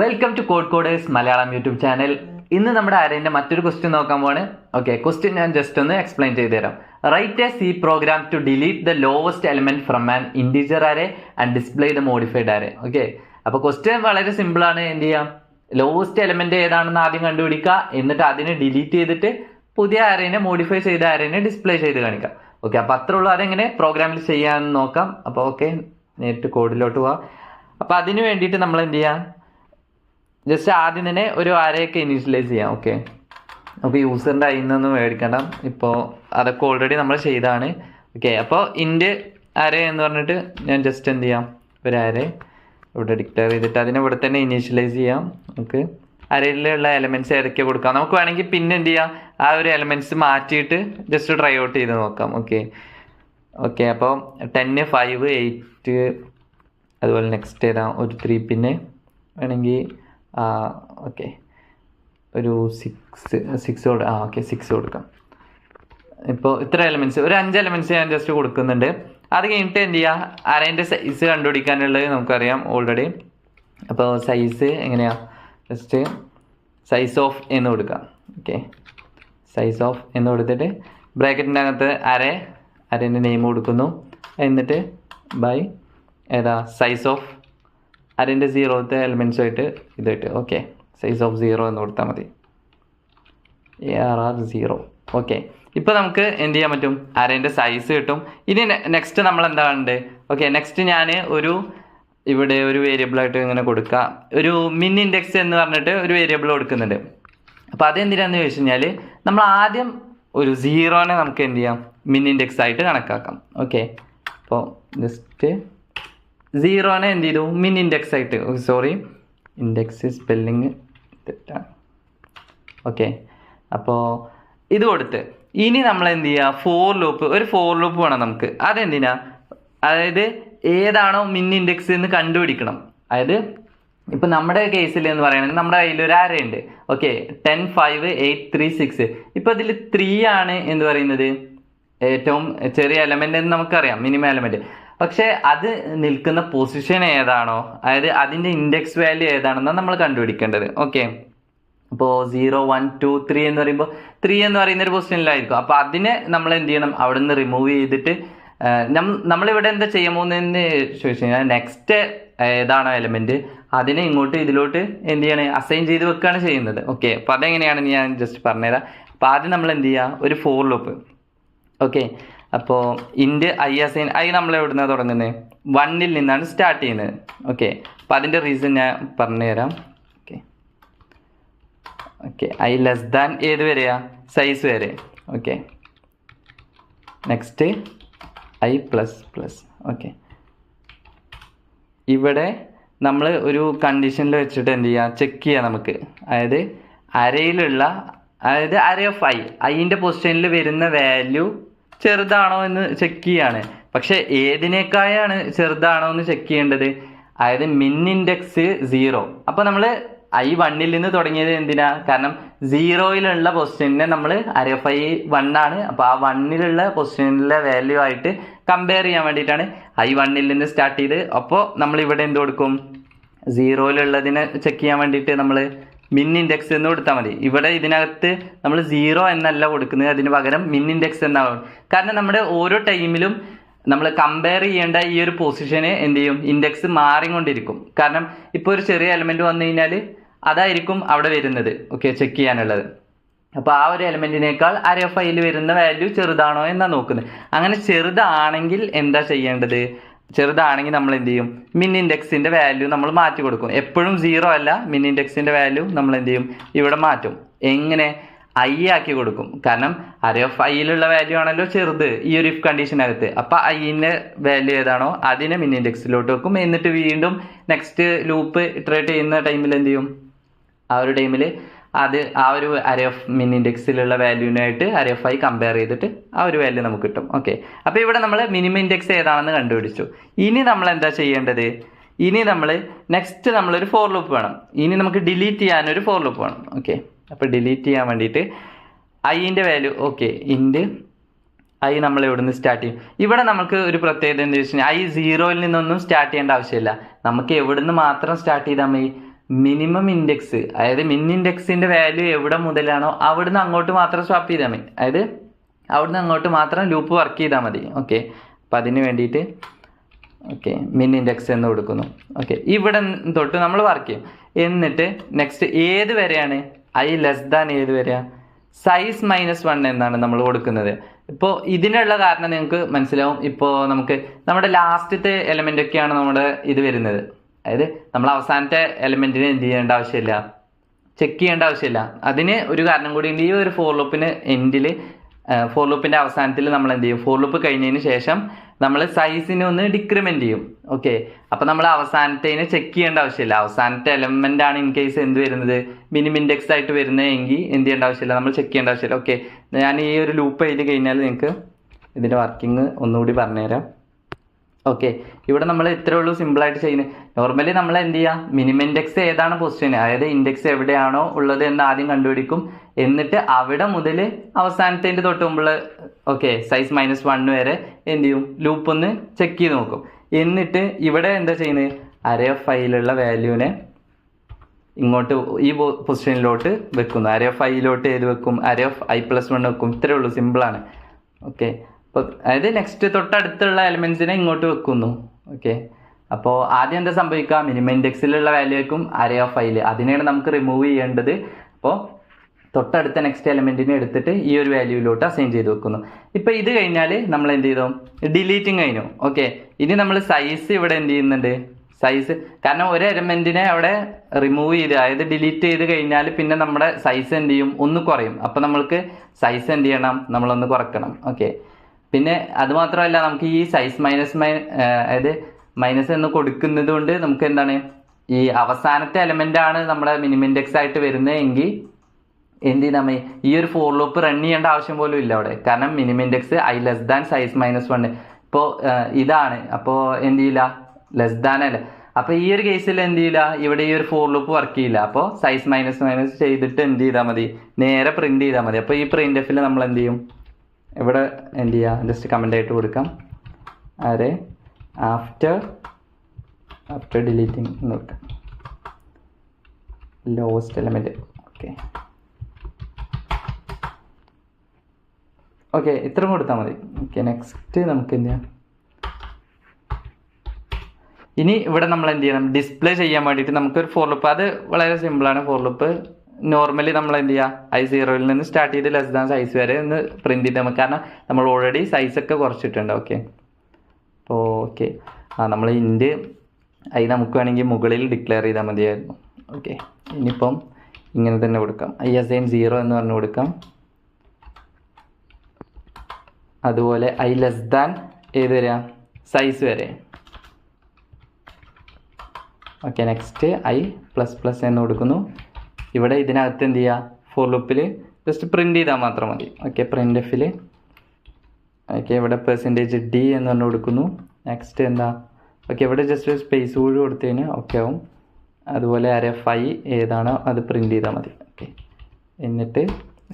Welcome to Code Coders Malayalam YouTube channel. ഇന്ന് നമ്മുടെ അരേന്റെ മറ്റൊരു ക്വസ്റ്റ്യൻ നോക്കാൻ പോവാണ്. ഓക്കെ, ക്വസ്റ്റ്യൻ ഞാൻ ജസ്റ്റ് ഒന്ന് എക്സ്പ്ലെയിൻ ചെയ്തു തരാം. Write a C program to delete the lowest element from an integer array and display the modified array. Okay, അപ്പൊ ക്വസ്റ്റ്യൻ വളരെ സിമ്പിൾ ആണ്. എന്ത് ചെയ്യാം, ലോവസ്റ്റ് എലിമെന്റ് ഏതാണെന്ന് ആദ്യം കണ്ടുപിടിക്കുക, എന്നിട്ട് അതിനെ ഡിലീറ്റ് ചെയ്തിട്ട് പുതിയ അരേനെ മോഡിഫൈ ചെയ്ത അരേനെ ഡിസ്പ്ലേ ചെയ്ത് കാണിക്കാം. ഓക്കെ, അപ്പൊ അത്രേ ഉള്ളൂ. അതെങ്ങനെ പ്രോഗ്രാമിൽ ചെയ്യാമെന്ന് നോക്കാം. അപ്പൊ ഓക്കെ, നേരിട്ട് കോഡിലോട്ട് പോവാം. അപ്പൊ അതിന് വേണ്ടിയിട്ട് നമ്മൾ എന്ത് ചെയ്യാം, ജസ്റ്റ് ആദ്യം തന്നെ ഒരു അരയൊക്കെ ഇനീഷ്യലൈസ് ചെയ്യാം. ഓക്കെ, അപ്പോൾ യൂസറിൻ്റെ അതിൽ നിന്നൊന്നും മേടിക്കണ്ട, ഇപ്പോൾ അതൊക്കെ ഓൾറെഡി നമ്മൾ ചെയ്താണ്. ഓക്കെ, അപ്പോൾ ഇൻഡ് അര എന്ന് പറഞ്ഞിട്ട് ഞാൻ ജസ്റ്റ് എന്ത് ചെയ്യാം, ഒരു അര ഇവിടെ ഡിക്ലെയർ ചെയ്തിട്ട് അതിനെ ഇവിടെ തന്നെ ഇനീഷ്യലൈസ് ചെയ്യാം. നമുക്ക് അരയിലുള്ള എലമെൻറ്റ്സ് ഏതൊക്കെ കൊടുക്കാം. നമുക്ക് വേണമെങ്കിൽ പിന്നെ എന്ത് ചെയ്യാം, ആ ഒരു എലമെൻറ്റ്സ് മാറ്റിയിട്ട് ജസ്റ്റ് ട്രൈ ഔട്ട് ചെയ്ത് നോക്കാം. ഓക്കെ ഓക്കെ അപ്പോൾ 10, 5, 8, അതുപോലെ നെക്സ്റ്റ് ഏതാ ഒരു 3, പിന്നെ വേണമെങ്കിൽ ഓക്കെ ഒരു 6 ഓക്കെ 6 കൊടുക്കാം. ഇപ്പോൾ ഇത്ര എലമെൻറ്റ്സ്, ഒരു 5 എലമെൻറ്റ്സ് ഞാൻ ജസ്റ്റ് കൊടുക്കുന്നുണ്ട്. അത് കഴിഞ്ഞിട്ട് എന്ത് ചെയ്യുക, അരേൻ്റെ സൈസ് കണ്ടുപിടിക്കാനുള്ളത് നമുക്കറിയാം ഓൾറെഡി. അപ്പോൾ സൈസ് എങ്ങനെയാണ്, ജസ്റ്റ് സൈസ് ഓഫ് എന്ന് കൊടുക്കാം. ഓക്കെ, സൈസ് ഓഫ് എന്ന് കൊടുത്തിട്ട് ബ്രാക്കറ്റിൻ്റെ അകത്ത് അരേൻ്റെ നെയിം കൊടുക്കുന്നു, എന്നിട്ട് ബൈ ഏതാ സൈസ് ഓഫ് അതിൻ്റെ 0th എലിമെൻറ്റ്സുമായിട്ട് ഇതായിട്ട്. ഓക്കെ, സൈസ് ഓഫ് 0 എന്ന് കൊടുത്താൽ മതി, ARR0. ഓക്കെ, ഇപ്പോൾ നമുക്ക് എന്ത് ചെയ്യാൻ പറ്റും, അരേൻ്റെ സൈസ് കിട്ടും. ഇനി നെക്സ്റ്റ് നമ്മൾ എന്താ വേണ്ടത്, ഓക്കെ നെക്സ്റ്റ് ഞാൻ ഇവിടെ ഒരു വേരിയബിളായിട്ട് ഇങ്ങനെ കൊടുക്കുക, ഒരു മിൻ ഇൻഡെക്സ് എന്ന് പറഞ്ഞിട്ട് ഒരു വേരിയബിൾ കൊടുക്കുന്നുണ്ട്. അപ്പോൾ അതെന്തിനാന്ന് ചോദിച്ചു കഴിഞ്ഞാൽ, നമ്മൾ ആദ്യം ഒരു 0നെ നമുക്ക് എന്ത് ചെയ്യാം, മിൻ ഇൻഡെക്സ് ആയിട്ട് കണക്കാക്കാം. ഓക്കെ, അപ്പോൾ ജസ്റ്റ് 0നെ എന്ത് ചെയ്തു, മിൻ ഇൻഡെക്സ് ആയിട്ട്, സോറി ഇൻഡെക്സ് സ്പെല്ലിങ് തെറ്റാണ്. ഓക്കെ, അപ്പോൾ ഇത് കൊടുത്ത് ഇനി നമ്മൾ എന്ത് ചെയ്യുക, ഒരു ഫോർ ലൂപ്പ് വേണം നമുക്ക്. അതെന്തിനാ, അതായത് ഏതാണോ മിൻ ഇൻഡെക്സ് എന്ന് കണ്ടുപിടിക്കണം. അതായത് ഇപ്പം നമ്മുടെ കേസിൽ എന്ന് പറയുന്നത് നമ്മുടെ കയ്യിൽ ഒരു അരയുണ്ട്. ഓക്കെ, 10, 5, 8, 3, 6. ഇപ്പം ഇതിൽ 3 ആണ് എന്ന് പറയുന്നത് ഏറ്റവും ചെറിയ എലമെന്റ് എന്ന് നമുക്കറിയാം, മിനിമം എലമെന്റ്. പക്ഷെ അത് നിൽക്കുന്ന പൊസിഷൻ ഏതാണോ, അതായത് അതിൻ്റെ ഇൻഡെക്സ് വാല്യൂ ഏതാണെന്നാണ് നമ്മൾ കണ്ടുപിടിക്കേണ്ടത്. ഓക്കെ, അപ്പോൾ 0, 1, 2, 3 എന്ന് പറയുമ്പോൾ 3 എന്ന് പറയുന്ന ഒരു പൊസിഷനിലായിരിക്കും. അപ്പോൾ അതിനെ നമ്മൾ എന്ത് ചെയ്യണം, അവിടെ നിന്ന് റിമൂവ് ചെയ്തിട്ട് നമ്മളിവിടെ എന്താ ചെയ്യാൻ പോകുന്നതെന്ന് ചോദിച്ചു കഴിഞ്ഞാൽ, നെക്സ്റ്റ് ഏതാണോ എലമെന്റ് അതിനെ ഇങ്ങോട്ട് ഇതിലോട്ട് എന്ത് ചെയ്യണേ, അസൈൻ ചെയ്ത് വെക്കുകയാണ് ചെയ്യുന്നത്. ഓക്കെ, അപ്പോൾ അതെങ്ങനെയാണെന്ന് ഞാൻ ജസ്റ്റ് പറഞ്ഞുതരാം. അപ്പോൾ ആദ്യം നമ്മൾ എന്ത് ചെയ്യുക, ഒരു ഫോർ ലൂപ്പ്. ഓക്കെ, അപ്പോൾ ഇൻഡ് ഐ അസൈൻ, ഐ നമ്മൾ എവിടെ നിന്നാണ് തുടങ്ങുന്നത്, 1ൽ നിന്നാണ് സ്റ്റാർട്ട് ചെയ്യുന്നത്. ഓക്കെ, അപ്പോൾ അതിൻ്റെ റീസൺ ഞാൻ പറഞ്ഞുതരാം. Okay okay I less than ഏത് വരെയാ, സൈസ് വരെ. Okay, next I plus plus. Okay, ഇവിടെ നമ്മൾ ഒരു കണ്ടീഷനിൽ വെച്ചിട്ട് എന്ത് ചെയ്യുക, ചെക്ക് ചെയ്യുക നമുക്ക്, അതായത് അരയിലുള്ള, അതായത് അരേ ഓഫ് ഐൻ്റെ പൊസിഷനിൽ വരുന്ന വാല്യൂ ചെറുതാണോ എന്ന് ചെക്ക് ചെയ്യാണ്. പക്ഷെ ഏതിനേക്കായാണ് ചെറുതാണോ എന്ന് ചെക്ക് ചെയ്യേണ്ടത്, അതായത് മിൻ ഇൻഡെക്സ് 0. അപ്പോൾ നമ്മൾ I1ൽ നിന്ന് തുടങ്ങിയത് എന്തിനാ, കാരണം 0യിലുള്ള പൊസിഷനെ നമ്മൾ അരേ ഓഫ് I1 ആണ്. അപ്പോൾ ആ 1ലുള്ള പൊസിഷനിലെ വാല്യൂ ആയിട്ട് കമ്പയർ ചെയ്യാൻ വേണ്ടിയിട്ടാണ് I1ൽ നിന്ന് സ്റ്റാർട്ട് ചെയ്ത്. അപ്പോൾ നമ്മൾ ഇവിടെ എന്ത് കൊടുക്കും, 0യിലുള്ളതിനെ ചെക്ക് ചെയ്യാൻ വേണ്ടിയിട്ട് നമ്മൾ മിൻ ഇൻഡെക്സ് എന്ന് കൊടുത്താൽ മതി. ഇവിടെ ഇതിനകത്ത് നമ്മൾ 0 എന്നല്ല കൊടുക്കുന്നത്, അതിന് പകരം മിൻ ഇൻഡെക്സ് എന്നാണ്. കാരണം നമ്മുടെ ഓരോ ടൈമിലും നമ്മൾ കമ്പയർ ചെയ്യേണ്ട ഈ ഒരു പൊസിഷന് എന്ത് ചെയ്യും, ഇൻഡെക്സ് മാറിക്കൊണ്ടിരിക്കും. കാരണം ഇപ്പോൾ ഒരു ചെറിയ എലമെന്റ് വന്നു കഴിഞ്ഞാൽ അതായിരിക്കും അവിടെ വരുന്നത്. ഓക്കെ, ചെക്ക് ചെയ്യാനുള്ളത്. അപ്പോൾ ആ ഒരു എലമെന്റിനേക്കാൾ അരേ ഓഫ് ഐയിൽ വരുന്ന വാല്യൂ ചെറുതാണോ എന്നാണ് നോക്കുന്നത്. അങ്ങനെ ചെറുതാണെങ്കിൽ എന്താ ചെയ്യേണ്ടത്, ചെറുതാണെങ്കിൽ നമ്മൾ എന്ത് ചെയ്യും, മിൻ ഇൻഡെക്സിന്റെ വാല്യൂ നമ്മൾ മാറ്റി കൊടുക്കും. എപ്പോഴും 0 അല്ല, മിൻ ഇൻഡെക്സിന്റെ വാല്യൂ നമ്മൾ എന്ത് ചെയ്യും, ഇവിടെ മാറ്റും. എങ്ങനെ, ഐ ആക്കി കൊടുക്കും. കാരണം അരേ ഓഫ് ഐയിലുള്ള വാല്യൂ ആണല്ലോ ചെറുത് ഈ ഒരു ഇഫ് കണ്ടീഷനകത്ത്. അപ്പോൾ ഐൻ്റെ വാല്യൂ ഏതാണോ അതിനെ മിൻ ഇൻഡെക്സിലോട്ട് വെക്കും. എന്നിട്ട് വീണ്ടും നെക്സ്റ്റ് ലൂപ്പ് ഇറ്ററേറ്റ് ചെയ്യുന്ന ടൈമിൽ എന്ത് ചെയ്യും, ആ ഒരു ടൈമിൽ അത് ആ ഒരു അരേ ഓഫ് മിൻ ഇൻഡെക്സിലുള്ള വാല്യൂനായിട്ട് അരേ ഓഫ് ഐ കമ്പയർ ചെയ്തിട്ട് ആ ഒരു വാല്യൂ നമുക്ക് കിട്ടും. ഓക്കെ, അപ്പോൾ ഇവിടെ നമ്മൾ മിനിമം ഇൻഡെക്സ് ഏതാണെന്ന് കണ്ടുപിടിച്ചു. ഇനി നമ്മൾ എന്താ ചെയ്യേണ്ടത്, ഇനി നമ്മൾ നെക്സ്റ്റ് നമ്മളൊരു ഫോർ ലൂപ്പ് വേണം. ഇനി നമുക്ക് ഡിലീറ്റ് ചെയ്യാനൊരു ഫോർ ലൂപ്പ് വേണം. ഓക്കെ, അപ്പോൾ ഡിലീറ്റ് ചെയ്യാൻ വേണ്ടിയിട്ട് ഐൻ്റെ വാല്യൂ, ഓക്കെ ഇൻഡ് ഐ നമ്മൾ എവിടെ നിന്ന് സ്റ്റാർട്ട് ചെയ്യും. ഇവിടെ നമുക്ക് ഒരു പ്രത്യേകത എന്താ വെച്ച് കഴിഞ്ഞാൽ, ഐ 0യിൽ നിന്നൊന്നും സ്റ്റാർട്ട് ചെയ്യേണ്ട ആവശ്യമില്ല. നമുക്ക് എവിടെ നിന്ന് മാത്രം സ്റ്റാർട്ട് ചെയ്താൽ മതി, മിനിമം ഇൻഡെക്സ്, അതായത് മിൻ ഇൻഡെക്സിന്റെ വാല്യൂ എവിടെ മുതലാണോ അവിടുന്ന് അങ്ങോട്ട് മാത്രം സ്വാപ്പ് ചെയ്താൽ മതി. അതായത് അവിടുന്ന് അങ്ങോട്ട് മാത്രം ലൂപ്പ് വർക്ക് ചെയ്താൽ മതി. ഓക്കെ, അപ്പം അതിന് വേണ്ടിയിട്ട് ഓക്കെ മിൻ ഇൻഡെക്സ് എന്ന് കൊടുക്കുന്നു. ഓക്കെ, ഇവിടെ തൊട്ട് നമ്മൾ വർക്ക് ചെയ്യും. എന്നിട്ട് നെക്സ്റ്റ് ഏത് വരെയാണ് ഐ ലെസ് ദാൻ ഏത് വരെയാണ് സൈസ് -1 എന്നാണ് നമ്മൾ കൊടുക്കുന്നത്. ഇപ്പോൾ ഇതിനുള്ള കാരണം നിങ്ങൾക്ക് മനസ്സിലാവും. ഇപ്പോൾ നമുക്ക് നമ്മുടെ ലാസ്റ്റത്തെ എലമെന്റ് ഒക്കെയാണ് നമ്മുടെ ഇത് വരുന്നത്. അതായത് നമ്മൾ അവസാനത്തെ എലമെന്റിന് എന്ത് ചെയ്യേണ്ട ആവശ്യമില്ല, ചെക്ക് ചെയ്യേണ്ട ആവശ്യമില്ല. അതിന് ഒരു കാരണം കൂടി ഉണ്ട്. ഈ ഒരു ഫോർ ലൂപ്പിന് എൻഡിൽ, ഫോർ ലൂപ്പിന്റെ അവസാനത്തിൽ നമ്മൾ എന്ത് ചെയ്യും, ഫോർ ലൂപ്പ് കഴിഞ്ഞതിന് ശേഷം നമ്മൾ സൈസിനെ ഒന്ന് ഡിക്രിമെന്റ് ചെയ്യും. ഓക്കെ, അപ്പൊ നമ്മൾ അവസാനത്തേനെ ചെക്ക് ചെയ്യേണ്ട ആവശ്യമില്ല. അവസാനത്തെ എലമെന്റ് ആണ് ഇൻ കേസ് എന്ത് വരുന്നത്, മിനിമം ഇൻഡെക്സ് ആയിട്ട് വരുന്നതെങ്കിൽ എന്ത് ചെയ്യേണ്ട ആവശ്യമില്ല, നമ്മൾ ചെക്ക് ചെയ്യേണ്ട ആവശ്യമില്ല. ഓക്കെ, ഞാൻ ഈ ഒരു ലൂപ്പ് എഴുതി കഴിഞ്ഞാൽ നിങ്ങൾക്ക് ഇതിന്റെ വർക്കിംഗ് ഒന്നുകൂടി പറഞ്ഞുതരാം. ഓക്കെ, ഇവിടെ നമ്മൾ ഇത്രേ ഉള്ളൂ സിമ്പിളായിട്ട് ചെയ്യുന്നത്. നോർമലി നമ്മൾ എന്ത് ചെയ്യുക, മിനിമം ഇൻഡെക്സ് ഏതാണ് പൊസിഷൻ, അതായത് ഇൻഡെക്സ് എവിടെയാണോ ഉള്ളത് എന്ന് ആദ്യം കണ്ടുപിടിക്കും. എന്നിട്ട് അവിടെ മുതൽ അവസാനത്തെ തൊട്ട് മുമ്പുള്ള ഓക്കെ സൈസ് -1 വരെ എന്ത് ചെയ്യും, ലൂപ്പ് ഒന്ന് ചെക്ക് ചെയ്ത് നോക്കും. എന്നിട്ട് ഇവിടെ എന്താ ചെയ്യുന്നത്, അറേ ഓഫ് ഐയിലുള്ള വാല്യൂവിനെ ഇങ്ങോട്ട് ഈ പൊസിഷനിലോട്ട് വെക്കുന്നു. അറേ ഓഫ് ഐയിലോട്ട് ഏത് വെക്കും, അറേ ഓഫ് i+1 വെക്കും. ഇത്രേ ഉള്ളൂ, സിമ്പിളാണ്. ഓക്കെ, അപ്പോൾ അതായത് നെക്സ്റ്റ് തൊട്ടടുത്തുള്ള എലിമെന്റ്സിനെ ഇങ്ങോട്ട് വെക്കുന്നു. ഓക്കെ, അപ്പോൾ ആദ്യം എന്താ സംഭവിക്കുക, മിനിമം ഇൻഡെക്സിലുള്ള വാല്യൂ ആയിരിക്കും അറേ ഓഫ് ഐയിൽ, അതിനെയാണ് നമുക്ക് റിമൂവ് ചെയ്യേണ്ടത്. അപ്പോൾ തൊട്ടടുത്ത നെക്സ്റ്റ് എലിമെന്റിനെ എടുത്തിട്ട് ഈ ഒരു വാല്യൂയിലോട്ട് അസൈൻ ചെയ്ത് വെക്കുന്നു. ഇപ്പൊ ഇത് കഴിഞ്ഞാൽ നമ്മൾ എന്ത് ചെയ്തു, ഡിലീറ്റിങ് കഴിഞ്ഞു. ഓക്കെ, ഇനി നമ്മൾ സൈസ് ഇവിടെ എന്ത് ചെയ്യുന്നുണ്ട്, സൈസ് കാരണം ഒരു എലിമെന്റിനെ അവിടെ റിമൂവ് ചെയ്ത്, അതായത് ഡിലീറ്റ് ചെയ്ത് കഴിഞ്ഞാൽ പിന്നെ നമ്മുടെ സൈസ് എന്ത് ചെയ്യും, ഒന്ന് കുറയും. അപ്പൊ നമ്മൾക്ക് സൈസ് എന്ത് ചെയ്യണം, നമ്മളൊന്ന് കുറക്കണം. ഓക്കെ, പിന്നെ അത് മാത്രമല്ല നമുക്ക് ഈ സൈസ് അതായത് മൈനസ് എന്ന് കൊടുക്കുന്നത് കൊണ്ട് നമുക്ക് എന്താണ്, ഈ അവസാനത്തെ എലമെന്റ് ആണ് നമ്മുടെ മിനിമം ഇൻഡെക്സ് ആയിട്ട് വരുന്നത് എങ്കിൽ എന്ത് ചെയ്താൽ മതി, ഈ ഒരു ഫോർ ലൂപ്പ് റൺ ചെയ്യേണ്ട ആവശ്യം പോലും ഇല്ല അവിടെ. കാരണം minimum index I less than size -1 ഇപ്പോൾ ഇതാണ്. അപ്പോൾ എന്ത് ചെയ്യില്ല, ലെസ് ദാൻ അല്ല. അപ്പൊ ഈ ഒരു കേസിൽ എന്ത് ചെയ്യില്ല, ഇവിടെ ഈ ഒരു ഫോർ ലൂപ്പ് വർക്ക് ചെയ്യില്ല. അപ്പോൾ സൈസ് മൈനസ് ചെയ്തിട്ട് എന്ത് ചെയ്താൽ മതി, നേരെ പ്രിന്റ് ചെയ്താൽ മതി. അപ്പോൾ ഈ പ്രിന്റ് എഫിൽ നമ്മൾ എന്ത് ചെയ്യും, ഇവിടെ എന്ത് ചെയ്യുക, ജസ്റ്റ് കമന്റ് ആയിട്ട് കൊടുക്കാം, അരെ ആഫ്റ്റർ ഡിലീറ്റിംഗ് എന്ന് കൊടുക്കാം, ലോസ്റ്റ് എലമെന്റ്. ഓക്കെ ഓക്കെ, ഇത്രയും കൊടുത്താൽ മതി. ഓക്കെ, നെക്സ്റ്റ് നമുക്ക് എന്ത് ചെയ്യാം, ഇനി ഇവിടെ നമ്മൾ എന്ത് ചെയ്യണം, ഡിസ്പ്ലേ ചെയ്യാൻ വേണ്ടിയിട്ട് നമുക്കൊരു ഫോർ ലൂപ്പ്, അത് വളരെ സിമ്പിളാണ്. ഫോർ ലൂപ്പ് നോർമലി നമ്മൾ എന്ത് ചെയ്യുക, i0 നിന്ന് സ്റ്റാർട്ട് ചെയ്ത് ലെസ് ദാൻ സൈസ് വരെ ഒന്ന് പ്രിന്റ് ചെയ്താൽ മതി. കാരണം നമ്മൾ ഓൾറെഡി സൈസ് ഒക്കെ കുറച്ചിട്ടുണ്ട്. ഓക്കെ, അപ്പോൾ ഓക്കെ നമ്മൾ ഇൻഡ് ഐ നമുക്ക് വേണമെങ്കിൽ മുകളിൽ ഡിക്ലെയർ ചെയ്താൽ മതിയായിരുന്നു. ഓക്കെ, ഇനിയിപ്പം ഇങ്ങനെ തന്നെ കൊടുക്കാം, i0 എന്ന് പറഞ്ഞു കൊടുക്കാം. അതുപോലെ ഐ ലെസ് ദാൻ ഏത് വരെ, സൈസ് വരെ. ഓക്കെ, നെക്സ്റ്റ് i++ എന്ന് കൊടുക്കുന്നു. ഇവിടെ ഇതിനകത്ത് എന്ത് ചെയ്യുക, ഫോർ ലൂപ്പിൽ ജസ്റ്റ് പ്രിന്റ് ചെയ്താൽ മാത്രം മതി. ഓക്കെ, പ്രിന്റ് എഫിൽ ഓക്കെ ഇവിടെ %d എന്ന് പറഞ്ഞു കൊടുക്കുന്നു. നെക്സ്റ്റ് എന്താ, ഓക്കെ ഇവിടെ ജസ്റ്റ് സ്പേസ് കൂടി കൊടുത്തു കഴിഞ്ഞാൽ ഓക്കെ ആവും. അതുപോലെ അറേ ഓഫ് ഐ ഏതാണോ അത് പ്രിന്റ് ചെയ്താൽ മതി. ഓക്കെ, എന്നിട്ട്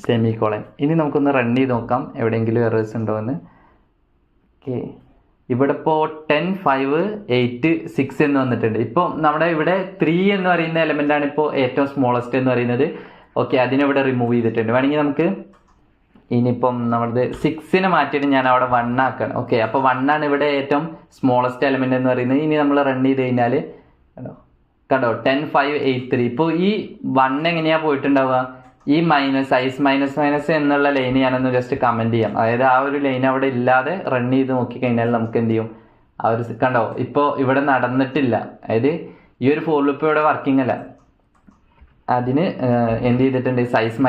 സെമിക്കോളൻ. ഇനി നമുക്കൊന്ന് റൺ ചെയ്ത് നോക്കാം എവിടെയെങ്കിലും എറേഴ്സ് ഉണ്ടോ എന്ന്. ഓക്കെ, ഇവിടെ ഇപ്പോൾ 10, 5, 8, 6 എന്ന് വന്നിട്ടുണ്ട്. ഇപ്പോൾ നമ്മുടെ ഇവിടെ 3 എന്ന് പറയുന്ന എലമെന്റ് ആണ് ഇപ്പോൾ ഏറ്റവും സ്മോളസ്റ്റ് എന്ന് പറയുന്നത്. ഓക്കെ, അതിനിവിടെ റിമൂവ് ചെയ്തിട്ടുണ്ട്. വേണമെങ്കിൽ നമുക്ക് ഇനിയിപ്പം നമ്മളത് 6നെ മാറ്റിയിട്ട് ഞാൻ അവിടെ 1 ആക്കണം. ഓക്കെ, അപ്പോൾ 1 ആണ് ഇവിടെ ഏറ്റവും സ്മോളസ്റ്റ് എലമെന്റ് എന്ന് പറയുന്നത്. ഇനി നമ്മൾ റൺ ചെയ്ത് കഴിഞ്ഞാൽ കണ്ടോ 10, 5, 8, 3. ഇപ്പോൾ ഈ 1 എങ്ങനെയാ പോയിട്ടുണ്ടാവുക, ഈ സൈസ് എന്നുള്ള ലൈൻ ഞാനൊന്ന് ജസ്റ്റ് കമന്റ് ചെയ്യാം. അതായത് ആ ഒരു ലൈൻ അവിടെ ഇല്ലാതെ റൺ ചെയ്ത് നോക്കിക്കഴിഞ്ഞാൽ നമുക്ക് എന്ത് ചെയ്യും, ആ ഒരു കണ്ടോ ഇപ്പോൾ ഇവിടെ നടന്നിട്ടില്ല. അതായത് ഈ ഒരു ഫോർ ലൂപ്പ് ഇവിടെ വർക്കിംഗ് അല്ല. അതിന് എന്ത് ചെയ്തിട്ടുണ്ട്, സൈസ്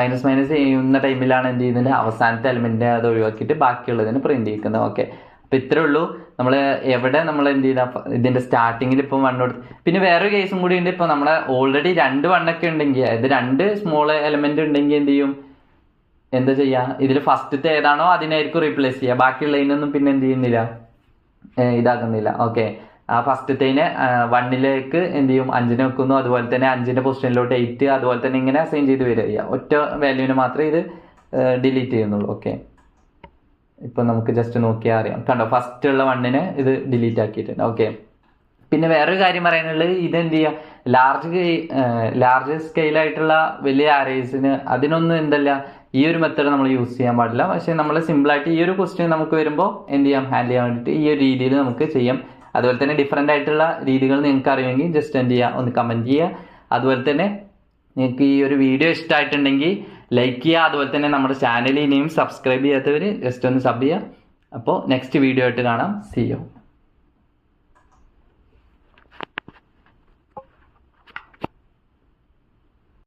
ചെയ്യുന്ന ടൈമിലാണ് എന്ത് ചെയ്യുന്നത്, അവസാനത്തെ എലിമെന്റിനെ അത് ഒഴിവാക്കിയിട്ട് ബാക്കിയുള്ളതിന് പ്രിന്റ് ചെയ്യിക്കുന്നത്. ഓക്കെ, അപ്പൊ ഇത്രേ ഉള്ളൂ. നമ്മൾ എവിടെ നമ്മൾ എന്ത് ചെയ്താൽ ഇതിന്റെ സ്റ്റാർട്ടിങ്ങിൽ ഇപ്പം 1 കൊടുത്ത്. പിന്നെ വേറൊരു കേസും കൂടി ഉണ്ട്. ഇപ്പൊ നമ്മളെ ഓൾറെഡി 2 1 ഉണ്ടെങ്കിൽ, അതായത് 2 സ്മോൾ എലമെന്റ് ഉണ്ടെങ്കിൽ എന്ത് ചെയ്യും, എന്താ ചെയ്യാ, ഇതിൽ ഫസ്റ്റത്തെ ഏതാണോ അതിനായിരിക്കും റീപ്ലേസ് ചെയ്യുക. ബാക്കിയുള്ളതിനൊന്നും പിന്നെ എന്ത് ചെയ്യുന്നില്ല, ഇതാക്കുന്നില്ല. ഓക്കെ, ആ ഫസ്റ്റത്തേനെ 1ലേക്ക് എന്ത് ചെയ്യും, 5നെ വെക്കുന്നു. അതുപോലെ തന്നെ 5ന്റെ പൊസിഷനിലോട്ട് 8, അതുപോലെ തന്നെ ഇങ്ങനെ അസൈൻ ചെയ്ത് വരിക. ഒറ്റ വാല്യൂവിന് മാത്രമേ ഇത് ഡിലീറ്റ് ചെയ്യുന്നുള്ളൂ. ഓക്കെ, ഇപ്പൊ നമുക്ക് ജസ്റ്റ് നോക്കിയാൽ അറിയാം. കണ്ടോ ഫസ്റ്റ് ഉള്ള 1നെ ഇത് ഡിലീറ്റ് ആക്കിയിട്ടുണ്ട്. ഓക്കെ, പിന്നെ വേറൊരു കാര്യം പറയാനുള്ളത്, ഇതെന്ത് ചെയ്യുക, ലാർജ് സ്കെയിലായിട്ടുള്ള വലിയ അറേസിന് അതിനൊന്നും എന്തല്ല ഈ ഒരു മെത്തേഡ് നമ്മൾ യൂസ് ചെയ്യാൻ പാടില്ല. പക്ഷെ നമ്മൾ സിമ്പിളായിട്ട് ഈ ഒരു ക്വസ്റ്റ്യൻ നമുക്ക് വരുമ്പോൾ എന്ത് ചെയ്യാം, ഹാൻഡിൽ ചെയ്യാൻ വേണ്ടിയിട്ട് ഈ ഒരു രീതിയിൽ നമുക്ക് ചെയ്യാം. അതുപോലെ തന്നെ ഡിഫറെൻ്റ് ആയിട്ടുള്ള രീതികൾ നിങ്ങൾക്ക് അറിയുമെങ്കിൽ ജസ്റ്റ് എന്ത് ചെയ്യുക, ഒന്ന് കമൻറ്റ് ചെയ്യുക. അതുപോലെ തന്നെ നിങ്ങൾക്ക് ഈ ഒരു വീഡിയോ ഇഷ്ടമായിട്ടുണ്ടെങ്കിൽ ലൈക്ക് ചെയ്യുക. അതുപോലെ തന്നെ നമ്മുടെ ചാനൽ ഇനിയും സബ്സ്ക്രൈബ് ചെയ്യാത്തവർ ജസ്റ്റ് ഒന്ന് സബ് ചെയ്യുക. അപ്പോൾ നെക്സ്റ്റ് വീഡിയോ ആയിട്ട് കാണാം. See U.